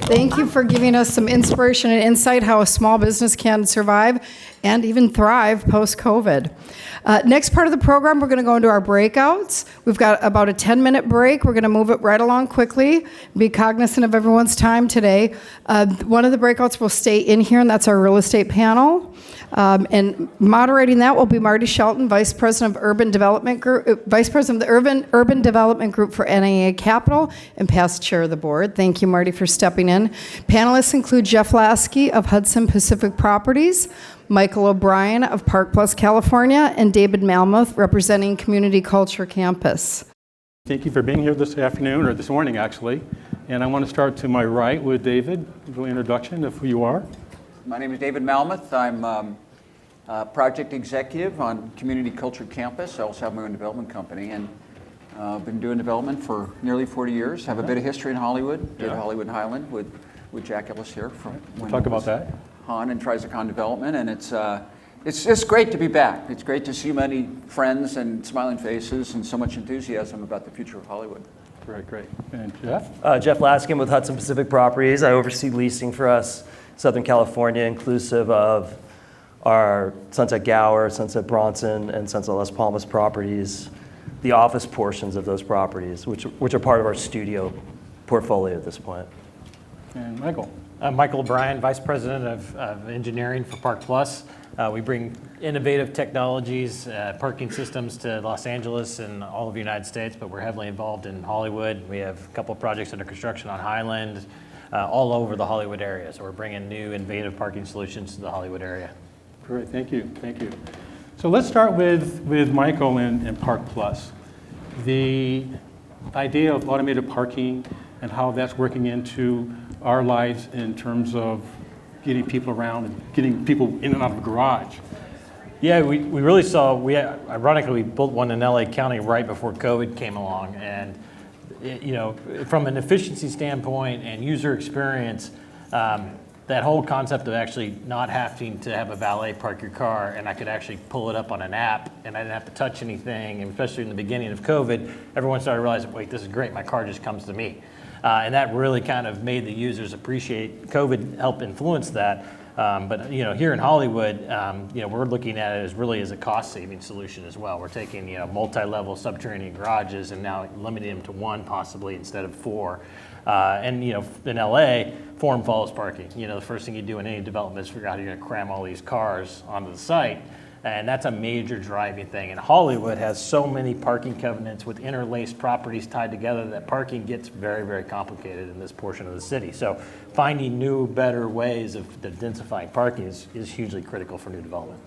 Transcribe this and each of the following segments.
Thank you for giving us some inspiration and insight how a small business can survive and even thrive post-COVID. Next part of the program, we're going to go into our breakouts. We've got about a 10-minute break. We're going to move it right along quickly, be cognizant of everyone's time today. One of the breakouts will stay in here, and that's our real estate panel. And moderating that will be Marty Shelton, Vice President of Urban Development Group, Vice President of the Urban Development Group for NAA Capital, and past chair of the board. Thank you, Marty, for stepping in. Panelists include Jeff Lasky of Hudson Pacific Properties, Michael O'Brien of Park Plus, California, and David Malmuth representing Community Culture Campus. Thank you for being here this afternoon, or this morning actually. And I want to start to my right with David, a little introduction of who you are. My name is David Malmuth. I'm project executive on Community Culture Campus. I also have my own development company, and I've been doing development for nearly 40 years. Have a bit of history in Hollywood. Did Hollywood and Highland with Jack Ellis here. We'll talk about that. Han and Trizicon Development, and it's great to be back. It's great to see many friends and smiling faces and so much enthusiasm about the future of Hollywood. Great. And Jeff? Jeff Laskin with Hudson Pacific Properties. I oversee leasing for us, Southern California, inclusive of our Sunset Gower, Sunset Bronson, and Sunset Las Palmas properties, the office portions of those properties, which are part of our studio portfolio at this point. And Michael? Michael O'Brien, Vice President of Engineering for Park Plus. We bring innovative technologies, parking systems to Los Angeles and all of the United States, but we're heavily involved in Hollywood. We have a couple of projects under construction on Highland, all over the Hollywood area. So we're bringing new innovative parking solutions to the Hollywood area. Great, thank you. So let's start with Michael and Park Plus. The idea of automated parking and how that's working into our lives in terms of getting people around and getting people in and out of the garage. Yeah, we really saw, ironically, we built one in LA County right before COVID came along. And, from an efficiency standpoint and user experience, that whole concept of actually not having to have a valet park your car, and I could actually pull it up on an app and I didn't have to touch anything, and especially in the beginning of COVID, everyone started realizing, wait, this is great, my car just comes to me. And that really kind of made the users appreciate, COVID helped influence that. But here in Hollywood, we're looking at it as a cost-saving solution as well. We're taking multi-level subterranean garages and now limiting them to one possibly instead of four. And in LA, form follows parking. The first thing you do in any development is figure out how you're going to cram all these cars onto the site. And that's a major driving thing. And Hollywood has so many parking covenants with interlaced properties tied together that parking gets very, very complicated in this portion of the city. So finding new, better ways of densifying parking is hugely critical for new development.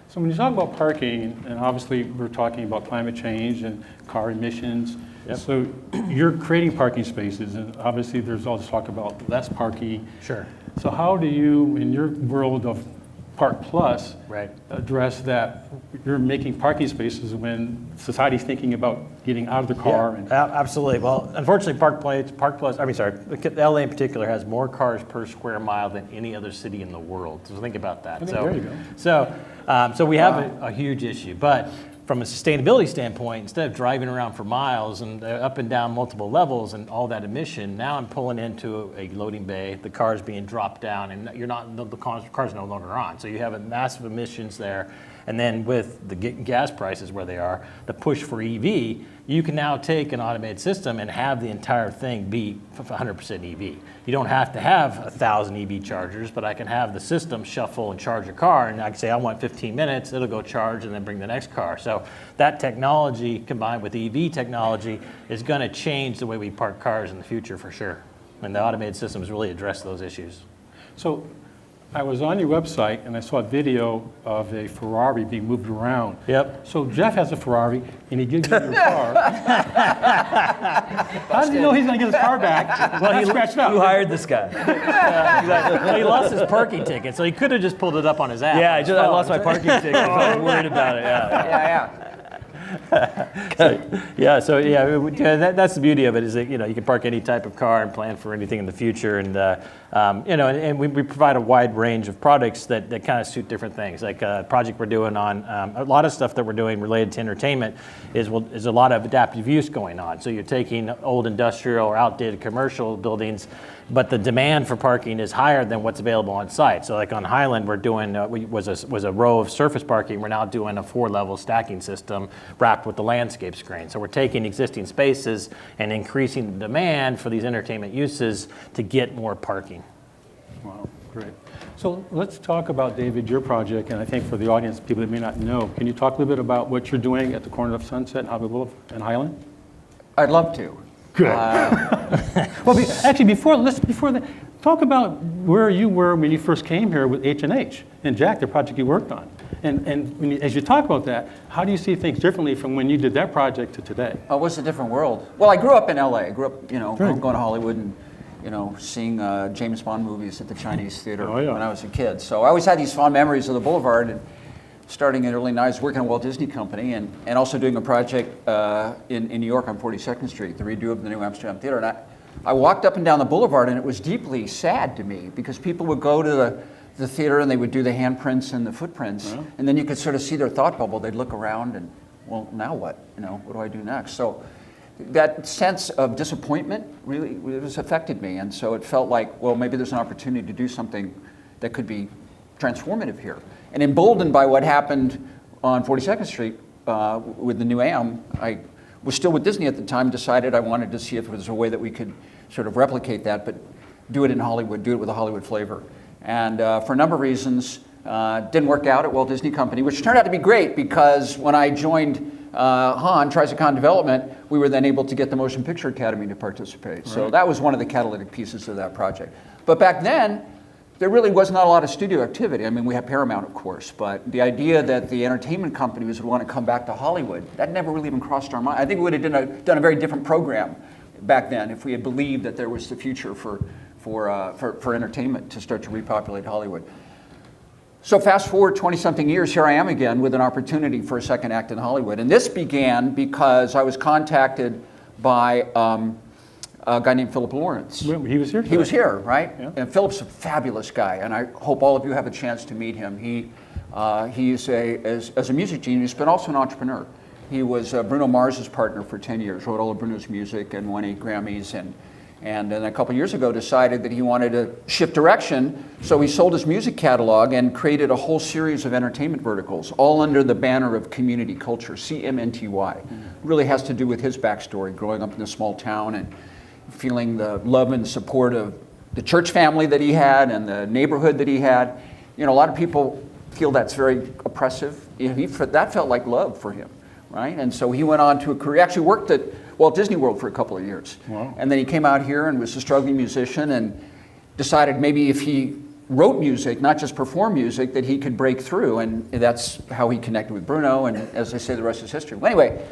So when you talk about parking, and obviously we're talking about climate change and car emissions, Yep. So you're creating parking spaces, and obviously there's all this talk about less parking. Sure. So how do you, in your world of Park Plus, address that you're making parking spaces when society's thinking about getting out of the car? Yeah, absolutely. Well, unfortunately, LA in particular has more cars per square mile than any other city in the world. So think about that. There you go. So we have a huge issue, but from a sustainability standpoint, instead of driving around for miles and up and down multiple levels and all that emission, now I'm pulling into a loading bay, the car's being dropped down, and the car's no longer on. So you have a massive emissions there. And then with the gas prices where they are, the push for EV, you can now take an automated system and have the entire thing be 100% EV. You don't have to have 1,000 EV chargers, but I can have the system shuffle and charge a car, and I can say I want 15 minutes, it'll go charge and then bring the next car. So that technology combined with EV technology is going to change the way we park cars in the future for sure. And the automated systems really address those issues. So I was on your website and I saw a video of a Ferrari being moved around. Yep. So Jeff has a Ferrari and he gives you your car. How does he know he's going to get his car back? Well, he scratched up. Who hired this guy? Well, he lost his parking ticket, so he could have just pulled it up on his app. Yeah, I lost my parking ticket. I was worried about it. Yeah. That's the beauty of it, is that you can park any type of car and plan for anything in the future, and and we provide a wide range of products that kind of suit different things. Like a project we're doing on a lot of stuff that we're doing related to entertainment is a lot of adaptive use going on. So you're taking old industrial or outdated commercial buildings but the demand for parking is higher than what's available on site. So like on Highland, we're doing, was a row of surface parking, we're now doing a 4-level stacking system wrapped with the landscape screen. So we're taking existing spaces and increasing the demand for these entertainment uses to get more parking. Wow, great. So let's talk about, David, your project, and I think for the audience, people that may not know, can you talk a little bit about what you're doing at the corner of Sunset and Hollywood Boulevard and Highland? I'd love to. Good. Well, actually, before that, talk about where you were when you first came here with H&H and Jack, the project you worked on. And when as you talk about that, how do you see things differently from when you did that project to today? Oh, it was a different world. Well, I grew up in LA. I grew up, Right. going to Hollywood and, seeing James Bond movies at the Chinese Theater Oh, yeah. when I was a kid. So I always had these fond memories of the Boulevard, and starting in early 90s, working at Walt Disney Company, and also doing a project in New York on 42nd Street, the redo of the new Amsterdam Theater. And I walked up and down the Boulevard, and it was deeply sad to me, because people would go to the theater and they would do the handprints and the footprints, Yeah. and then you could sort of see their thought bubble. They'd look around and, well, now what? What do I do next? So that sense of disappointment really has affected me, and so it felt like, well, maybe there's an opportunity to do something that could be transformative here. And emboldened by what happened on 42nd Street with the new AM, I was still with Disney at the time, decided I wanted to see if there was a way that we could sort of replicate that, but do it in Hollywood, do it with a Hollywood flavor. And for a number of reasons, didn't work out at Walt Disney Company, which turned out to be great, because when I joined Trizacon Development, we were then able to get the Motion Picture Academy to participate. Right. So that was one of the catalytic pieces of that project. But back then, there really was not a lot of studio activity. I mean, we had Paramount, of course, but the idea that the entertainment companies would want to come back to Hollywood, that never really even crossed our mind. I think we would have done a very different program back then if we had believed that there was the future for entertainment to start to repopulate Hollywood. So fast forward 20-something years, here I am again with an opportunity for a second act in Hollywood. And this began because I was contacted by a guy named Philip Lawrence. He was here today. He was here, right? Yeah. And Philip's a fabulous guy, and I hope all of you have a chance to meet him. He's as a music genius, but also an entrepreneur. He was Bruno Mars's partner for 10 years, wrote all of Bruno's music and won 8 Grammys, and then a couple years ago decided that he wanted to shift direction, so he sold his music catalog and created a whole series of entertainment verticals, all under the banner of community culture, CMNTY. Really has to do with his backstory, growing up in a small town and feeling the love and support of the church family that he had and the neighborhood that he had. A lot of people feel that's very oppressive. That felt like love for him, right? And so he went on to a career, actually worked at Walt Disney World for a couple of years. Wow. And then he came out here and was a struggling musician and decided maybe if he wrote music, not just performed music, that he could break through. And that's how he connected with Bruno. And as I say, the rest is history. Well, anyway,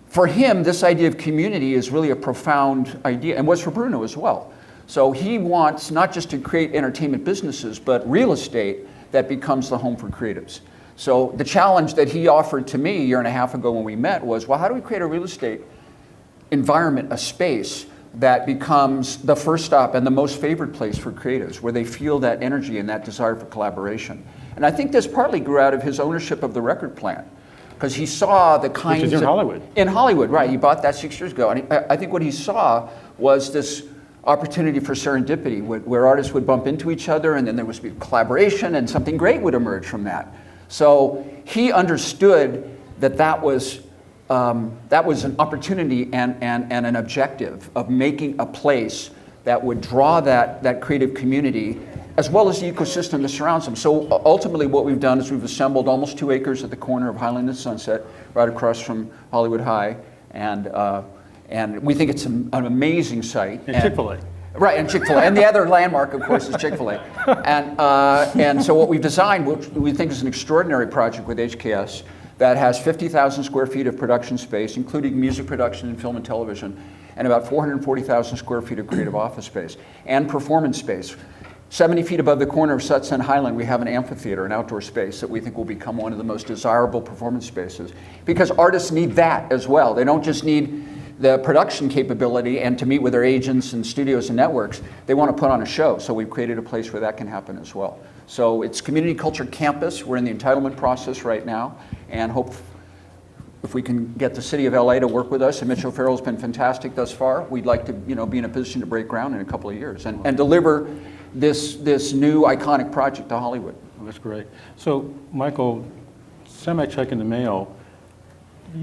for him, this idea of community is really a profound idea, and was for Bruno as well. So he wants not just to create entertainment businesses, but real estate that becomes the home for creatives. So the challenge that he offered to me a year and a half ago when we met was, well, how do we create a real estate environment, a space that becomes the first stop and the most favored place for creatives, where they feel that energy and that desire for collaboration. And I think this partly grew out of his ownership of the record plant, because he saw the kinds Which is in Hollywood. In Hollywood, right. He bought that 6 years ago. And I think what he saw was this opportunity for serendipity, where artists would bump into each other, and then there was collaboration, and something great would emerge from that. So he understood that was an opportunity and an objective of making a place that would draw that creative community, as well as the ecosystem that surrounds them. So ultimately what we've done is we've assembled almost 2 acres at the corner of Highland and Sunset, right across from Hollywood High, and we think it's an amazing site. And Chick-fil-A. Right, and Chick-fil-A. And the other landmark, of course, is Chick-fil-A. And so what we've designed, which we think is an extraordinary project with HKS, that has 50,000 square feet of production space, including music production and film and television, and about 440,000 square feet of creative office space, and performance space. 70 feet above the corner of Sunset and Highland, we have an amphitheater, an outdoor space that we think will become one of the most desirable performance spaces. Because artists need that as well. They don't just need the production capability and to meet with their agents and studios and networks. They want to put on a show, so we've created a place where that can happen as well. So it's Community Culture Campus. We're in the entitlement process right now, and hope if we can get the city of LA to work with us, and Mitchell Farrell's been fantastic thus far, we'd like to be in a position to break ground in a couple of years and deliver this new iconic project to Hollywood. Well, that's great. So, Michael, semi-check in the mail.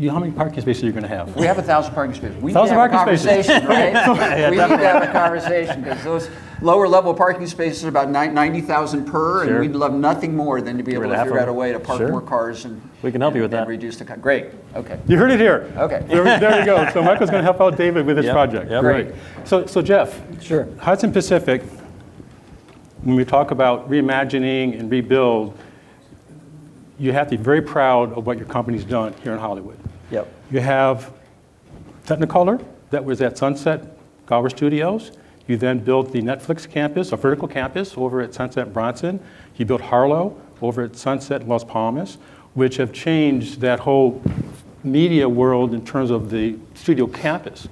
How many parking spaces are you going to have? We have 1,000 parking spaces. We need to 1,000 have a parking spaces. conversation, right? We need to have a conversation because those lower level parking spaces are about 90,000 per, Sure. and we'd love nothing more than to be able to have figure out a them. way to park Sure. more cars and We can help you with and that. reduce the great. Okay. You heard it here. Okay. There you go. So Michael's going to help out David with this Yep. project. Yep. Great. So Jeff, Sure. Hudson Pacific, when we talk about reimagining and rebuild, you have to be very proud of what your company's done here in Hollywood. Yep. You have Technicolor that was at Sunset Gower Studios. You then built the Netflix campus, a vertical campus over at Sunset Bronson. You built Harlow over at Sunset Las Palmas, which have changed that whole media world in terms of the studio campus.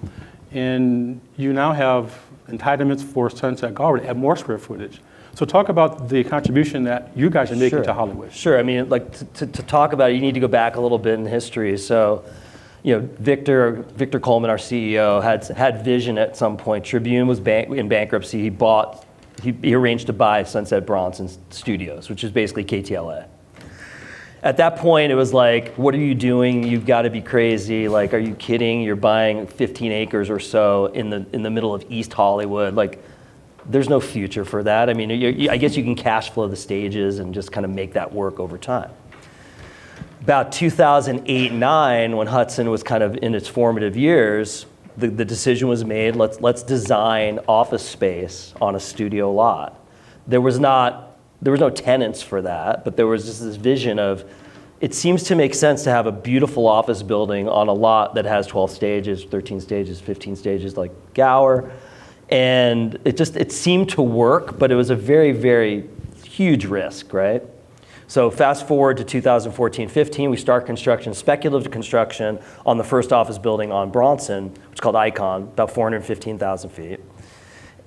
And you now have entitlements for Sunset Gower to add more square footage. So talk about the contribution that you guys are making to Hollywood. Sure. I mean, like to talk about it, you need to go back a little bit in history. So, Victor Coleman, our CEO, had vision at some point. Tribune was in bankruptcy. He arranged to buy Sunset Bronson Studios, which is basically KTLA. At that point, it was like, what are you doing? You've got to be crazy. Like, are you kidding? You're buying 15 acres or so in the middle of East Hollywood. Like, there's no future for that. I mean, I guess you can cash flow the stages and just kind of make that work over time. About 2008-9, when Hudson was kind of in its formative years, the decision was made, let's design office space on a studio lot. There was no tenants for that, but there was just this vision of, it seems to make sense to have a beautiful office building on a lot that has 12 stages, 13 stages, 15 stages like Gower. And it seemed to work, but it was a very, very huge risk, right? So fast forward to 2014-15, we start construction, speculative construction on the first office building on Bronson, which is called Icon, about 415,000 feet.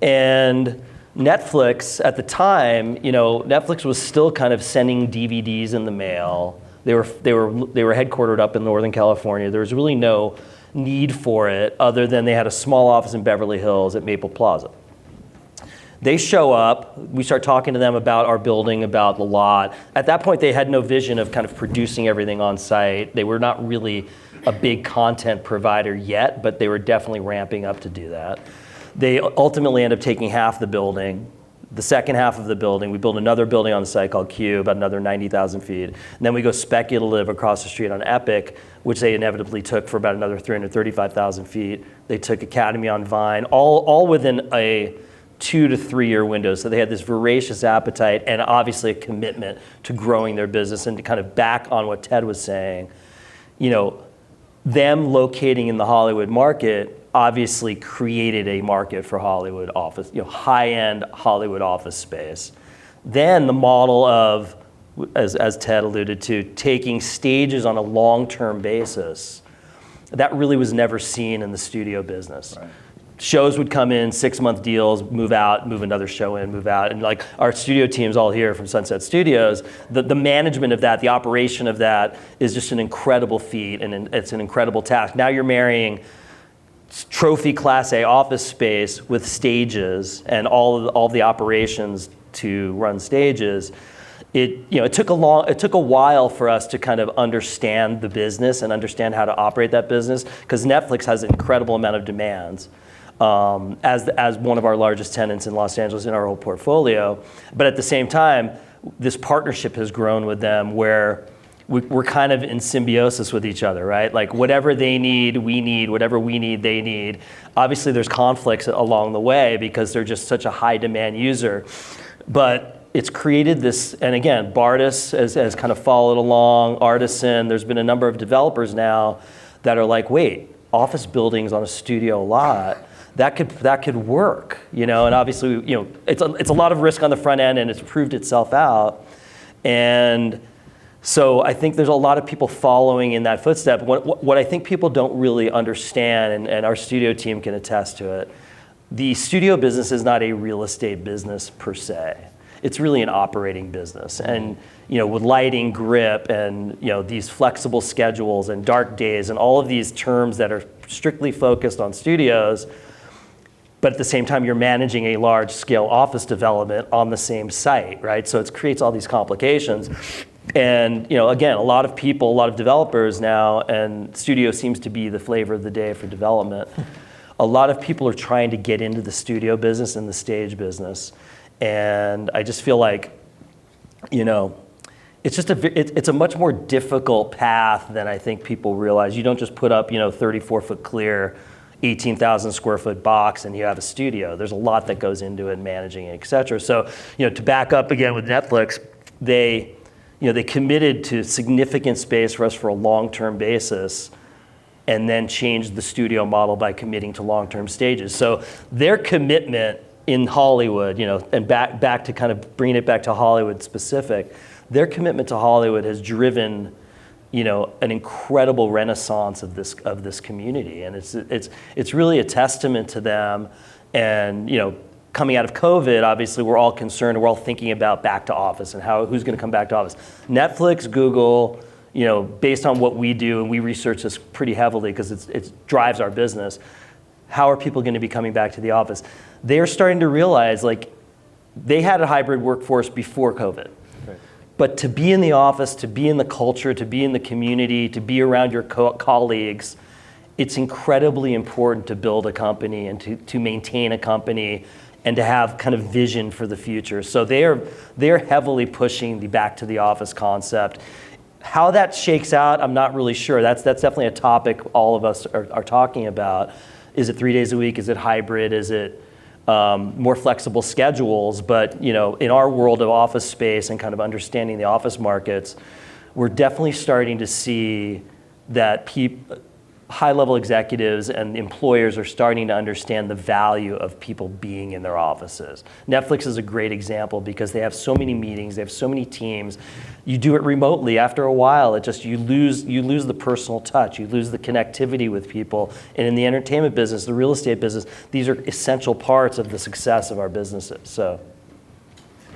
And Netflix, at the time, Netflix was still kind of sending DVDs in the mail. They were headquartered up in Northern California. There was really no need for it other than they had a small office in Beverly Hills at Maple Plaza. They show up, we start talking to them about our building, about the lot. At that point, they had no vision of kind of producing everything on site. They were not really a big content provider yet, but they were definitely ramping up to do that. They ultimately end up taking half the building. The second half of the building, we build another building on the site called Q, about another 90,000 feet. And then we go speculative across the street on Epic, which they inevitably took for about another 335,000 feet. They took Academy on Vine, all within a 2 to 3 year window. So they had this voracious appetite and obviously a commitment to growing their business. And to kind of back on what Ted was saying, them locating in the Hollywood market obviously created a market for Hollywood office, high-end Hollywood office space. Then the model of, as Ted alluded to, taking stages on a long-term basis, that really was never seen in the studio business. Right. Shows would come in, 6-month deals, move out, move another show in, move out. And like our studio teams all here from Sunset Studios, the management of that, the operation of that is just an incredible feat and it's an incredible task. Now you're marrying trophy Class A office space with stages and all the operations to run stages. It took a while for us to kind of understand the business and understand how to operate that business, because Netflix has an incredible amount of demands as one of our largest tenants in Los Angeles in our whole portfolio. But at the same time, this partnership has grown with them where we're kind of in symbiosis with each other, right? Like whatever they need, we need. Whatever we need, they need. Obviously, there's conflicts along the way because they're just such a high demand user. But it's created this, and again, Bardis has kind of followed along, Artisan. There's been a number of developers now that are like, wait, office buildings on a studio lot, that could work, And obviously, it's a lot of risk on the front end, and it's proved itself out. And so I think there's a lot of people following in that footstep. What I think people don't really understand, and our studio team can attest to it, the studio business is not a real estate business per se. It's really an operating business. And with lighting, grip, and these flexible schedules and dark days and all of these terms that are strictly focused on studios, but at the same time, you're managing a large-scale office development on the same site, right? So it creates all these complications. And again, a lot of people, a lot of developers now, and studio seems to be the flavor of the day for development. A lot of people are trying to get into the studio business and the stage business. And I just feel like, it's a much more difficult path than I think people realize. You don't just put up, 34-foot clear, 18,000 square foot box and you have a studio. There's a lot that goes into it, managing it, et cetera. So, to back up again with Netflix, they committed to significant space for us for a long-term basis, and then changed the studio model by committing to long-term stages. So their commitment in Hollywood, and back to kind of bringing it back to Hollywood specific, their commitment to Hollywood has driven an incredible renaissance of this community, and it's really a testament to them. And coming out of COVID, obviously we're all concerned. We're all thinking about back to office and who's going to come back to office. Netflix, Google, based on what we do, and we research this pretty heavily because it drives our business. How are people going to be coming back to the office? They're starting to realize they had a hybrid workforce before COVID. But to be in the office, to be in the culture, to be in the community, to be around your colleagues, it's incredibly important to build a company and to maintain a company and to have kind of vision for the future. So they're heavily pushing the back to the office concept. How that shakes out, I'm not really sure. That's definitely a topic all of us are talking about. Is it 3 days a week? Is it hybrid? Is it more flexible schedules? But in our world of office space and kind of understanding the office markets, we're definitely starting to see that high-level executives and employers are starting to understand the value of people being in their offices. Netflix is a great example because they have so many meetings, they have so many teams. You do it remotely. After a while, you lose the personal touch, you lose the connectivity with people. And in the entertainment business, the real estate business, these are essential parts of the success of our businesses. So,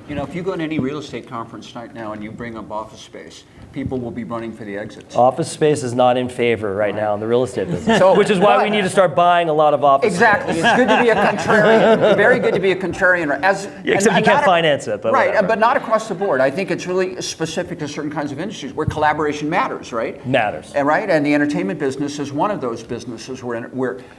if you go to any real estate conference right now and you bring up office space, people will be running for the exits. Office space is not in favor right now in the real estate business, which is why we need to start buying a lot of office Exactly. space. It's good to be a contrarian. Very good to be a contrarian. Except you can't finance it. But right, whatever. but not across the board. I think it's really specific to certain kinds of industries where collaboration matters, right? Matters. And the entertainment business is one of those businesses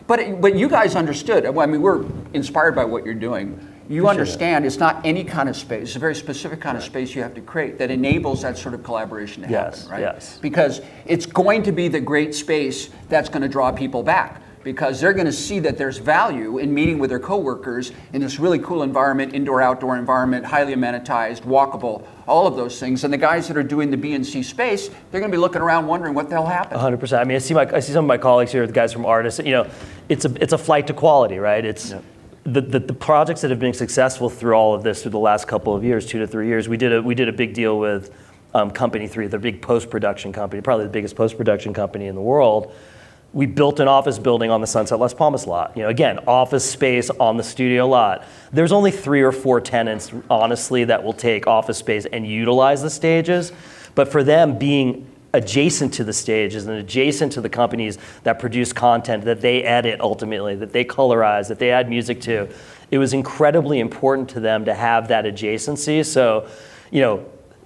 but you guys understood. I mean, we're inspired by what you're doing. You understand it's not any kind of space. It's a very specific kind of space you have to create that enables that sort of collaboration to happen, right? Yes. Because it's going to be the great space that's going to draw people back, because they're going to see that there's value in meeting with their coworkers in this really cool environment, indoor-outdoor environment, highly amenitized, walkable, all of those things. And the guys that are doing the B and C space, they're going to be looking around wondering what the hell happened. 100%. I mean, I see some of my colleagues here, the guys from Artists. It's a flight to quality, right? It's the projects that have been successful through all of this through the last couple of years, 2 to 3 years. We did a big deal with Company 3, the big post-production company, probably the biggest post-production company in the world. We built an office building on the Sunset Las Palmas lot. Again, office space on the studio lot. There's only 3 or 4 tenants, honestly, that will take office space and utilize the stages. But for them, being adjacent to the stages and adjacent to the companies that produce content, that they edit ultimately, that they colorize, that they add music to, it was incredibly important to them to have that adjacency. So,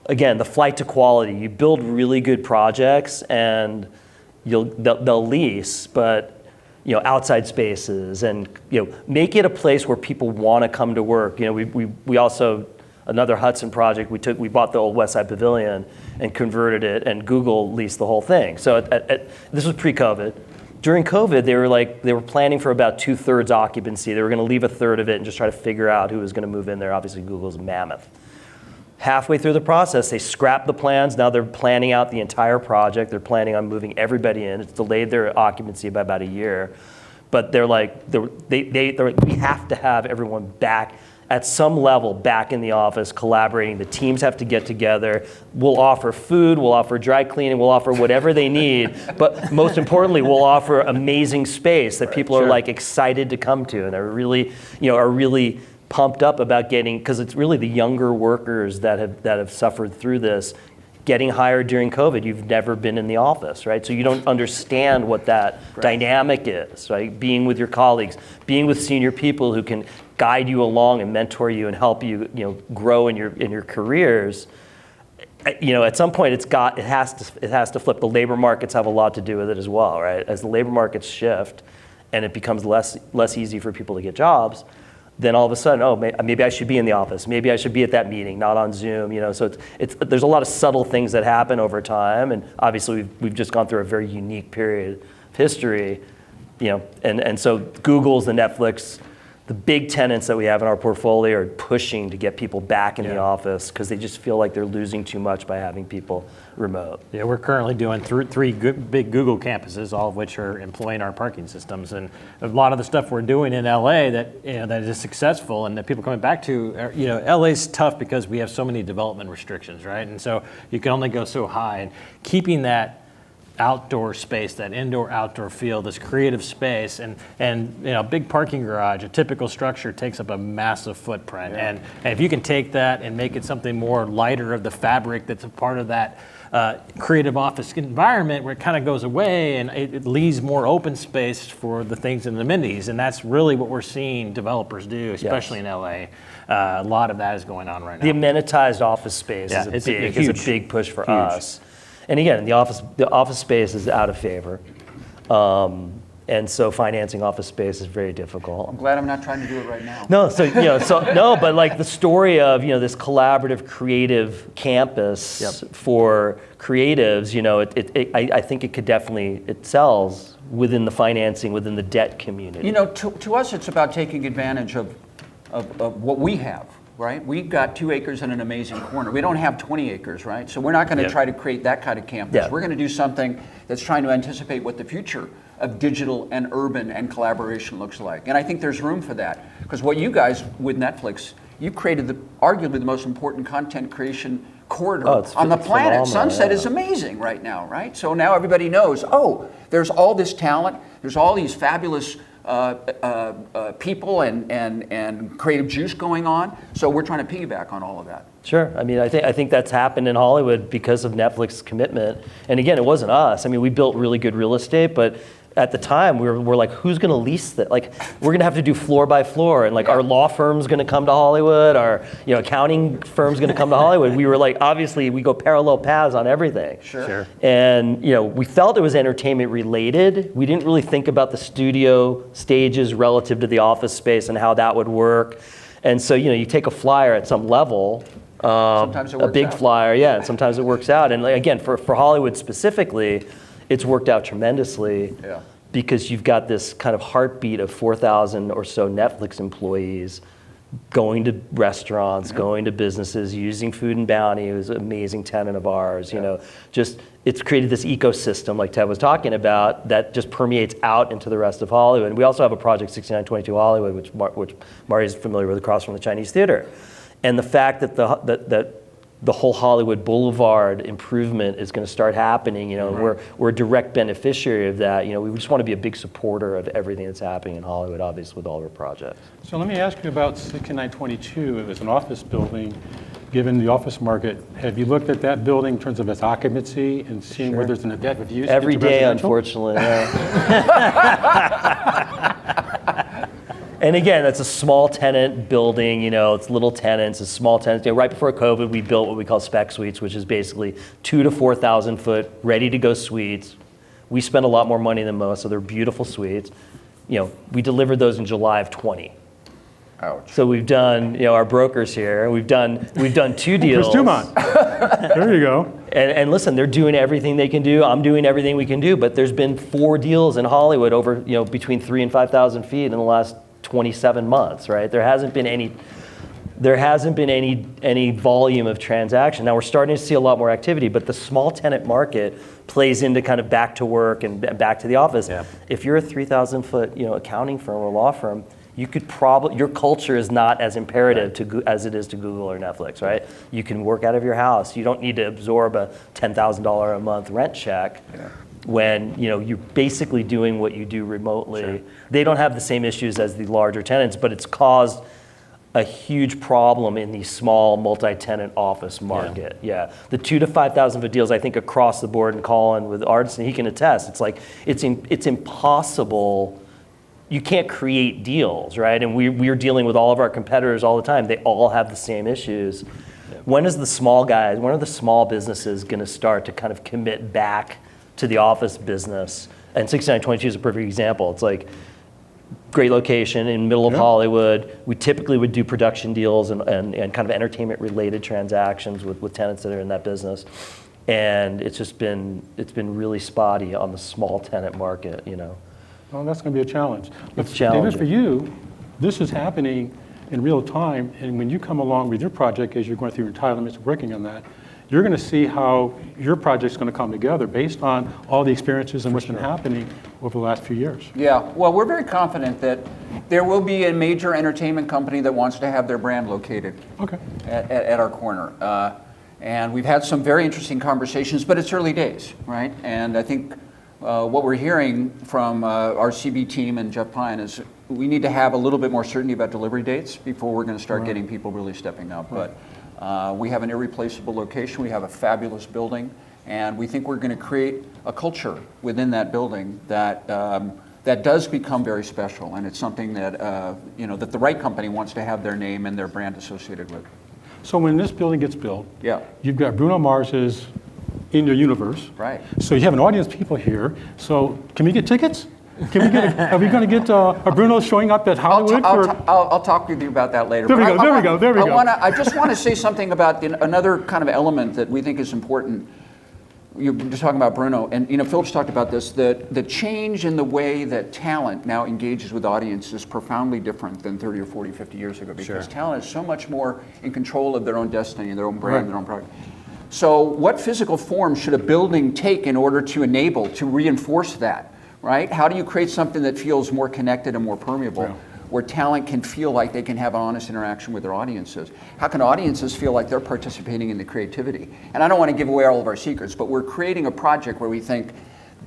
again, the flight to quality. You build really good projects and they'll lease, but outside spaces, and make it a place where people want to come to work. We also, another Hudson project, we bought the old West Side Pavilion and converted it, and Google leased the whole thing. So this was pre-COVID. During COVID, they were planning for about 2/3 occupancy. They were going to leave 1/3 of it and just try to figure out who was going to move in there. Obviously, Google's mammoth. Halfway through the process, they scrapped the plans. Now they're planning out the entire project. They're planning on moving everybody in. It's delayed their occupancy by about a year. But they're like, we have to have everyone back at some level, back in the office, collaborating. The teams have to get together. We'll offer food, we'll offer dry cleaning, we'll offer whatever they need. But most importantly, we'll offer amazing space that people are excited to come to, and are really pumped up about getting, because it's really the younger workers that have suffered through this, getting hired during COVID. You've never been in the office, right? So you don't understand what that dynamic is, right? Being with your colleagues, being with senior people who can guide you along and mentor you and help you, grow in your careers. At some point it has to flip. The labor markets have a lot to do with it as well, right? As the labor markets shift and it becomes less easy for people to get jobs, then all of a sudden, maybe I should be in the office. Maybe I should be at that meeting, not on Zoom. So there's a lot of subtle things that happen over time, and obviously we've just gone through a very unique period of history, and so Google's, the Netflix, the big tenants that we have in our portfolio are pushing to get people back in the office because they just feel like they're losing too much by having people remote. Yeah, we're currently doing three big Google campuses, all of which are employing our parking systems. And a lot of the stuff we're doing in LA that is successful and that people are coming back to, LA's tough because we have so many development restrictions, right? And so you can only go so high. And keeping that outdoor space, that indoor-outdoor feel, this creative space, and big parking garage, a typical structure takes up a massive footprint. Yeah. And if you can take that and make it something more lighter of the fabric that's a part of that creative office environment where it kind of goes away and it leaves more open space for the things and the amenities. And that's really what we're seeing developers do, especially in LA. A lot of that is going on right now. The amenitized office space is a big push for us. And again, the office space is out of favor, and so financing office space is very difficult. I'm glad I'm not trying to do it right now. No, but like the story of this collaborative, creative campus for creatives, I think it sells within the financing, within the debt community. To us, it's about taking advantage of what we have. Right? We've got 2 acres and an amazing corner. We don't have 20 acres, right? So we're not going to try to create that kind of campus. Yeah. We're going to do something that's trying to anticipate what the future of digital and urban and collaboration looks like. And I think there's room for that. Because what you guys, with Netflix, you created arguably the most important content creation corridor on the planet. Sunset is amazing right now, right? So now everybody knows, there's all this talent, there's all these fabulous people and creative juice going on. So we're trying to piggyback on all of that. Sure. I think that's happened in Hollywood because of Netflix's commitment. And again, it wasn't us. We built really good real estate, but at the time we're like, who's going to lease that? Like, we're going to have to do floor by floor, and like our law firm's going to come to Hollywood, our accounting firm's going to come to Hollywood. We were like, obviously we go parallel paths on everything. Sure. And we felt it was entertainment related. We didn't really think about the studio stages relative to the office space and how that would work. And so you take a flyer at some level. Sometimes it works a big out. flyer, yeah. And sometimes it works out. And again, for Hollywood specifically, it's worked out tremendously because you've got this kind of heartbeat of 4,000 or so Netflix employees going to restaurants, going to businesses, using Food and Bounty, who's an amazing tenant of ours. It's created this ecosystem, like Ted was talking about, that just permeates out into the rest of Hollywood. And we also have a project, 6922 Hollywood, which Mari is familiar with, across from the Chinese Theater. And the fact that the whole Hollywood Boulevard improvement is going to start happening, we're a direct beneficiary of that. We just want to be a big supporter of everything that's happening in Hollywood, obviously, with all of our projects. So let me ask you about 6922. It was an office building. Given the office market, have you looked at that building in terms of its occupancy and seeing where there's an adaptive use? Every day, unfortunately. And again, that's a small tenant building, it's little tenants, it's small tenants. Right before COVID, we built what we call spec suites, which is basically 2,000 to 4,000 foot, ready to go suites. We spend a lot more money than most, so they're beautiful suites. We delivered those in July of 20. Ouch. So we've done, our brokers here, we've done 2 deals. Chris Dumont. There you go. And listen, they're doing everything they can do. I'm doing everything we can do, but there's been 4 deals in Hollywood over, between 3,000 and 5,000 feet in the last 27 months, right? There hasn't been any volume of transaction. Now we're starting to see a lot more activity, but the small tenant market plays into kind of back to work and back to the office. Yeah. If you're a 3,000 foot, accounting firm or law firm, you could your culture is not as imperative as it is to Google or Netflix, right? You can work out of your house. You don't need to absorb a $10,000 a month rent check. Yeah. When you're basically doing what you do remotely. Sure. They don't have the same issues as the larger tenants, but it's caused a huge problem in the small multi-tenant office market. Yeah. The 2 to 5,000 foot deals, I think across the board, and Colin with Artisan, he can attest, it's like, it's impossible. You can't create deals, right? And we're dealing with all of our competitors all the time. They all have the same issues. When are the small businesses gonna start to kind of commit back to the office business? And 6922 is a perfect example. It's like, great location in the middle of Hollywood. We typically would do production deals and kind of entertainment related transactions with tenants that are in that business. And it's been really spotty on the small tenant market, you know. Well, that's going to be a challenge. But It's challenging. David, for you, this is happening in real time, and when you come along with your project as you're going through your entitlements, working on that, you're going to see how your project's going to come together based on all the experiences and what's been happening over the last few years. Yeah, well, we're very confident that there will be a major entertainment company that wants to have their brand located at our corner. And we've had some very interesting conversations, but it's early days, right? And I think what we're hearing from our CB team and Jeff Pine is we need to have a little bit more certainty about delivery dates before we're going to start getting people really stepping up. But we have an irreplaceable location, we have a fabulous building, and we think we're going to create a culture within that building that that does become very special, and it's something that you know, that the right company wants to have their name and their brand associated with. So when this building gets built, Yeah. you've got Bruno Mars's in your universe. Right. So you have an audience of people here. So can we get tickets? Can we get? Are we going to get a Bruno showing up at Hollywood? I'll talk with you about that later. There we But go, there we go, there we go. I just want to say something about another kind of element that we think is important. You're just talking about Bruno, and you know, Philip's talked about this, the change in the way that talent now engages with audience is profoundly different than 30 or 40, 50 years ago, because talent is so much more in control of their own destiny, their own brand, their own product. So what physical form should a building take in order to enable, to reinforce that, right? How do you create something that feels more connected and more permeable? Where talent can feel like they can have an honest interaction with their audiences. How can audiences feel like they're participating in the creativity? And I don't want to give away all of our secrets, but we're creating a project where we think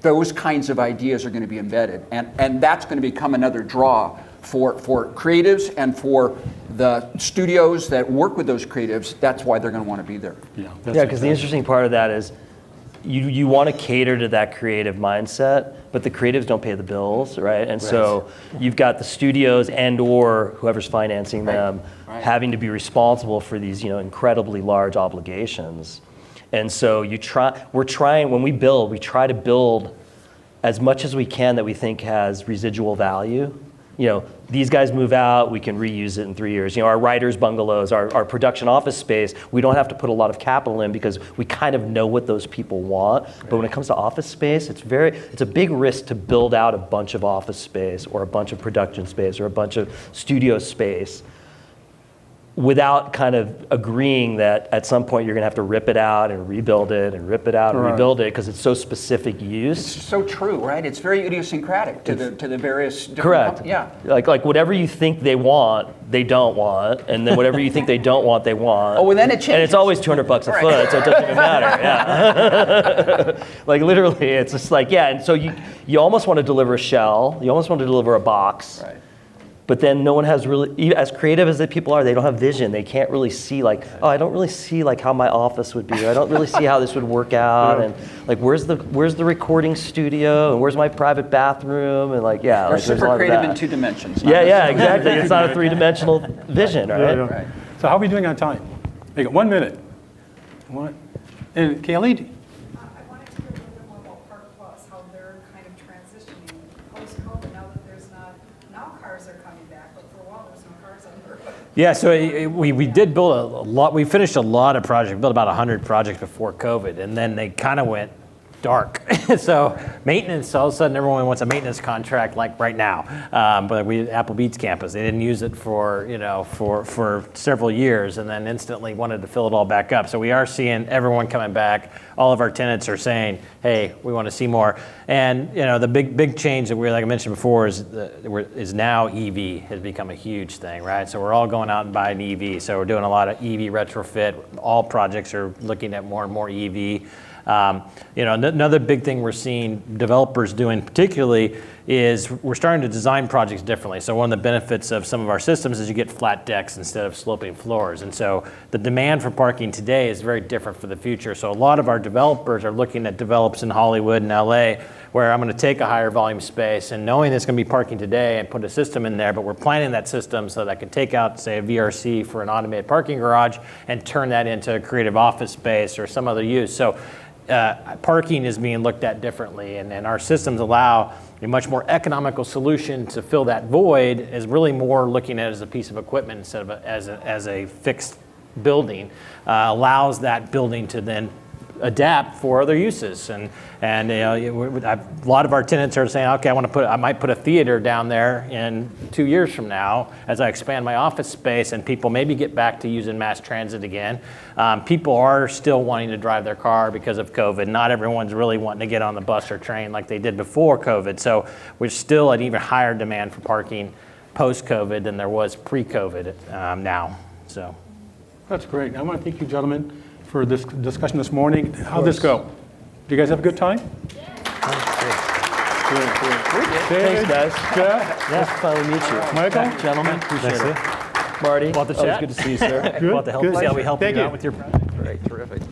those kinds of ideas are going to be embedded. And that's going to become another draw for creatives and for the studios that work with those creatives. That's why they're going to want to be there. Yeah, because the interesting part of that is you want to cater to that creative mindset, but the creatives don't pay the bills, right? And so you've got the studios and or whoever's financing them having to be responsible for these, you know, incredibly large obligations. And so when we build, we try to build as much as we can that we think has residual value. You know, these guys move out, we can reuse it in 3 years. You know, our writers' bungalows, our production office space, we don't have to put a lot of capital in because we kind of know what those people want. But when it comes to office space, it's a big risk to build out a bunch of office space or a bunch of production space or a bunch of studio space without kind of agreeing that at some point you're going to have to rip it out and rebuild it and rip it out and rebuild it because it's so specific use. It's so true, right? It's very idiosyncratic to the various different correct. Yeah. Like whatever you think they want, they don't want, and then whatever you think they don't want, they want. Oh, well, then it changes. And it's always $200 a foot, so it doesn't even matter. Yeah. Like literally, it's just like and so you almost want to deliver a shell, you almost want to deliver a box. Right. But then no one has really, as creative as the people are, they don't have vision. They can't really see like, oh, I don't really see like how my office would be. I don't really see how this would work out. And like, where's the recording studio? And where's my private bathroom? And like, They're like, super creative in 2 dimensions. Yeah, exactly. It's not a 3-dimensional vision, right? Right. So how are we doing on time? Make it 1 minute. And Kaylee? I wanted to hear a little bit more about Park Plus, how they're kind of transitioning post-COVID now that there's now cars are coming back, but for a while there was no cars on the road. Yeah, so we did build a lot. We finished a lot of projects. We built about 100 projects before COVID, and then they kind of went dark. So maintenance, all of a sudden everyone wants a maintenance contract like right now. But we Apple Beats campus, they didn't use it for for several years, and then instantly wanted to fill it all back up. So we are seeing everyone coming back. All of our tenants are saying, "Hey, we want to see more." And you know, the big change that like I mentioned before is now EV has become a huge thing, right? So we're all going out and buying EV. So we're doing a lot of EV retrofit. All projects are looking at more and more EV. Another big thing we're seeing developers doing particularly is we're starting to design projects differently. So one of the benefits of some of our systems is you get flat decks instead of sloping floors. And so the demand for parking today is very different for the future. So a lot of our developers are looking at develops in Hollywood and LA, where I'm going to take a higher volume space and knowing there's going to be parking today and put a system in there, but we're planning that system so that I can take out, say, a VRC for an automated parking garage and turn that into a creative office space or some other use. So parking is being looked at differently, and our systems allow a much more economical solution to fill that void, is really more looking at it as a piece of equipment instead of as a fixed building, allows that building to then adapt for other uses. And a lot of our tenants are saying, okay, I might put a theater down there in 2 years from now as I expand my office space, and people maybe get back to using mass transit again. People are still wanting to drive their car because of COVID. Not everyone's really wanting to get on the bus or train like they did before COVID. So we're still at even higher demand for parking post-COVID than there was pre-COVID now. So That's great. I want to thank you, gentlemen, for this discussion this morning. How'd this go? Do you guys have a good time? Thanks, guys. Jeff? Nice to finally meet you. Michael? gentlemen, appreciate it. Marty, Want to always chat? good to see you, sir. Want to help Good. see how we help Thank you you. out with your project? Great, terrific.